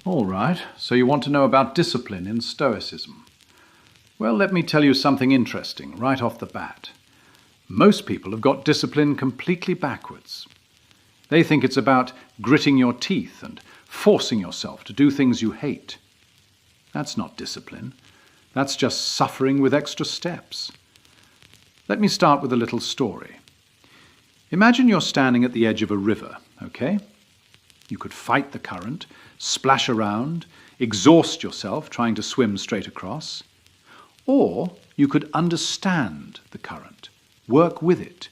All right, so you want to know about discipline in Stoicism. Well, let me tell you something interesting right off the bat. Most people have got discipline completely backwards. They think it's about gritting your teeth and forcing yourself to do things you hate. That's not discipline. That's just suffering with extra steps. Let me start with a little story. Imagine you're standing at the edge of a river, okay? You could fight the current, splash around, exhaust yourself trying to swim straight across. Or you could understand the current, work with it,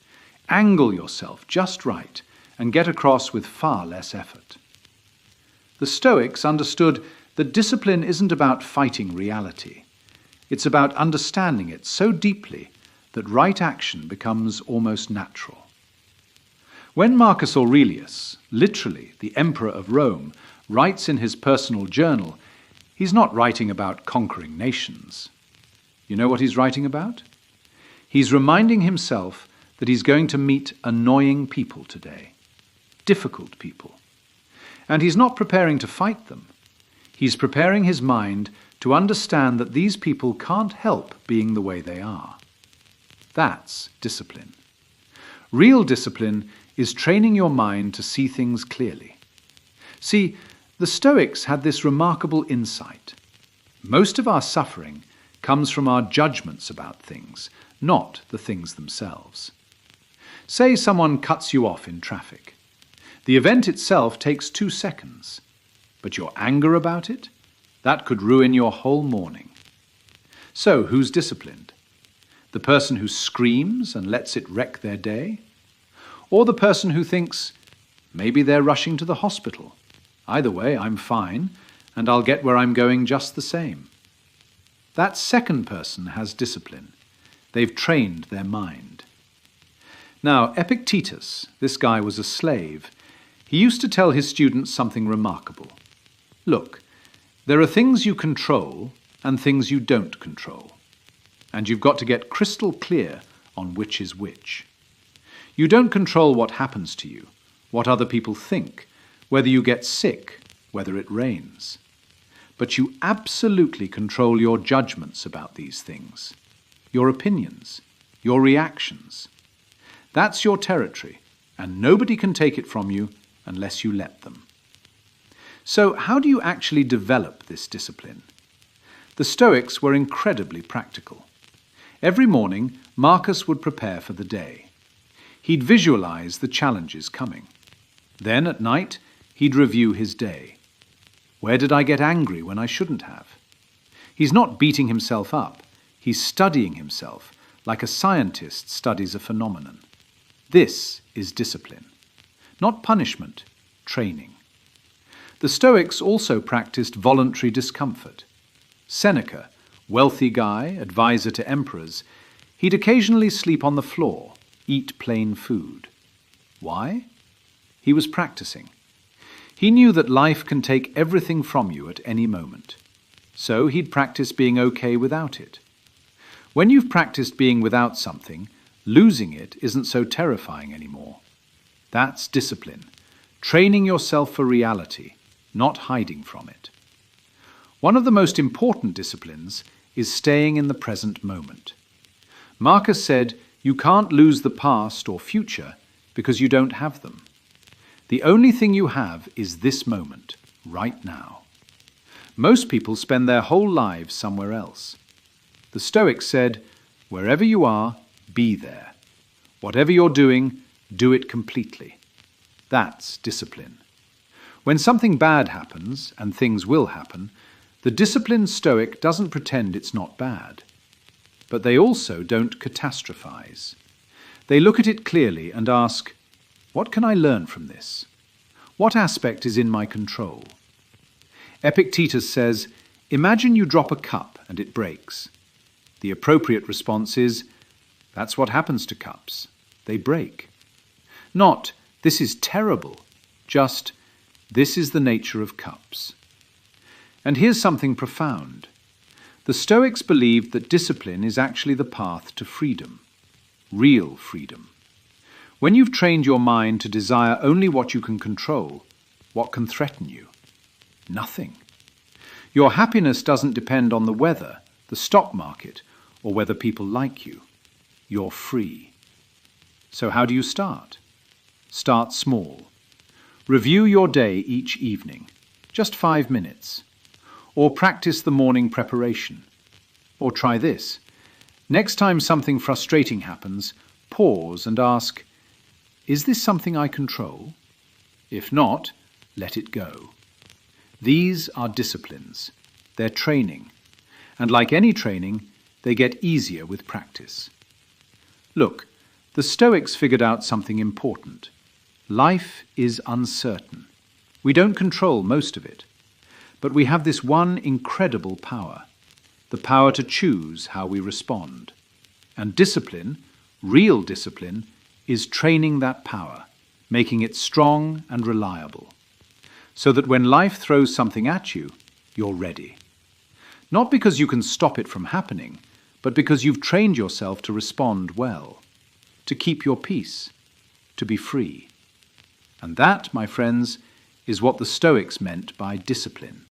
angle yourself just right, and get across with far less effort. The Stoics understood that discipline isn't about fighting reality. It's about understanding it so deeply that right action becomes almost natural. When Marcus Aurelius, literally the Emperor of Rome, writes in his personal journal, he's not writing about conquering nations. You know what he's writing about? He's reminding himself that he's going to meet annoying people today, difficult people. And he's not preparing to fight them. He's preparing his mind to understand that these people can't help being the way they are. That's discipline. Real discipline is training your mind to see things clearly. See, the Stoics had this remarkable insight. Most of our suffering comes from our judgments about things, not the things themselves. Say someone cuts you off in traffic. The event itself takes 2 seconds, but your anger about it, that could ruin your whole morning. So who's disciplined? The person who screams and lets it wreck their day? Or the person who thinks, maybe they're rushing to the hospital. Either way, I'm fine, and I'll get where I'm going just the same. That second person has discipline. They've trained their mind. Now, Epictetus, this guy was a slave. He used to tell his students something remarkable. Look, there are things you control and things you don't control. And you've got to get crystal clear on which is which. You don't control what happens to you, what other people think, whether you get sick, whether it rains. But you absolutely control your judgments about these things, your opinions, your reactions. That's your territory, and nobody can take it from you unless you let them. So how do you actually develop this discipline? The Stoics were incredibly practical. Every morning, Marcus would prepare for the day. He'd visualize the challenges coming. Then at night, he'd review his day. Where did I get angry when I shouldn't have? He's not beating himself up. He's studying himself like a scientist studies a phenomenon. This is discipline. Not punishment, training. The Stoics also practiced voluntary discomfort. Seneca, wealthy guy, advisor to emperors, he'd occasionally sleep on the floor, eat plain food. Why? He was practicing. He knew that life can take everything from you at any moment. So he'd practice being okay without it. When you've practiced being without something, losing it isn't so terrifying anymore. That's discipline, training yourself for reality, not hiding from it. One of the most important disciplines is staying in the present moment. Marcus said, you can't lose the past or future because you don't have them. The only thing you have is this moment, right now. Most people spend their whole lives somewhere else. The Stoics said, wherever you are, be there. Whatever you're doing, do it completely. That's discipline. When something bad happens, and things will happen, the disciplined Stoic doesn't pretend it's not bad. But they also don't catastrophize. They look at it clearly and ask, what can I learn from this? What aspect is in my control? Epictetus says, imagine you drop a cup and it breaks. The appropriate response is, that's what happens to cups. They break. Not, this is terrible. Just, this is the nature of cups. And here's something profound. The Stoics believed that discipline is actually the path to freedom, real freedom. When you've trained your mind to desire only what you can control, what can threaten you? Nothing. Your happiness doesn't depend on the weather, the stock market, or whether people like you. You're free. So how do you start? Start small. Review your day each evening, just 5 minutes. Or practice the morning preparation. Or try this. Next time something frustrating happens, pause and ask, is this something I control? If not, let it go. These are disciplines. They're training. And like any training, they get easier with practice. Look, the Stoics figured out something important. Life is uncertain. We don't control most of it. But we have this one incredible power, the power to choose how we respond. And discipline, real discipline, is training that power, making it strong and reliable, so that when life throws something at you, you're ready. Not because you can stop it from happening, but because you've trained yourself to respond well, to keep your peace, to be free. And that, my friends, is what the Stoics meant by discipline.